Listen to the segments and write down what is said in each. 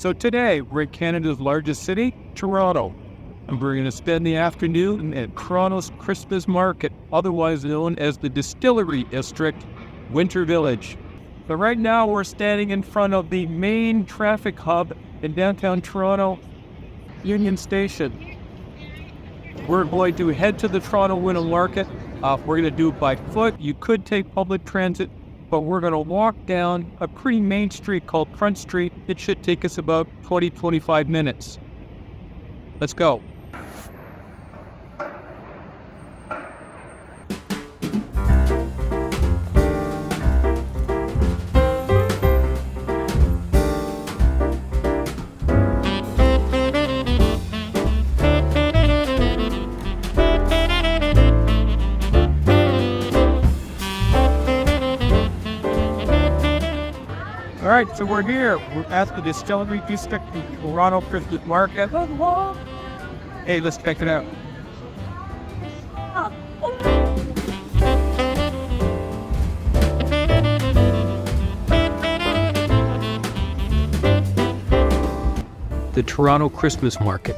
So today, we're in Canada's largest city, Toronto, and we're going to spend the afternoon at Toronto's Christmas Market, otherwise known as the Distillery District, Winter Village. So right now, we're standing in front of the main traffic hub in downtown Toronto, Union Station. We're going to head to the Toronto Winter Market. We're going to do it by foot. You could take public transit, but we're going to walk down a pretty main street called Front Street. It should take us about 20-25 minutes. Let's go. All right, so we're here. We're at the Distillery District Toronto Christmas Market. Hey, let's check it out. The Toronto Christmas Market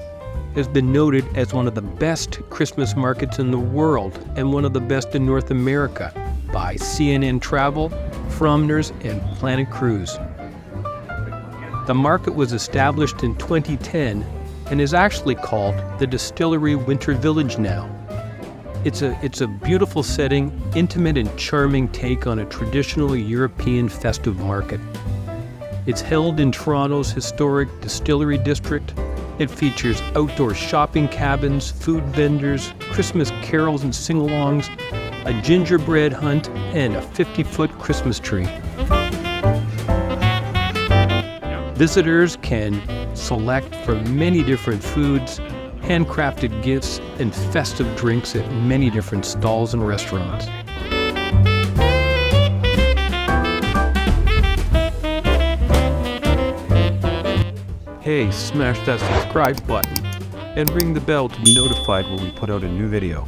has been noted as one of the best Christmas markets in the world and one of the best in North America by CNN Travel, Frommer's, and Planet Cruise. The market was established in 2010 and is actually called the Distillery Winter Village now. It's a beautiful setting, intimate and charming take on a traditional European festive market. It's held in Toronto's historic Distillery District. It features outdoor shopping cabins, food vendors, Christmas carols and sing-alongs, a gingerbread hunt, and a 50-foot Christmas tree. Visitors can select from many different foods, handcrafted gifts, and festive drinks at many different stalls and restaurants. Hey, smash that subscribe button and ring the bell to be notified when we put out a new video.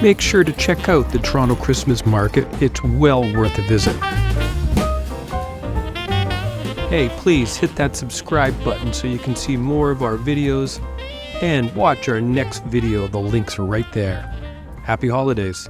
Make sure to check out the Toronto Christmas Market. It's well worth a visit. Hey, please hit that subscribe button so you can see more of our videos and watch our next video. The links are right there. Happy holidays.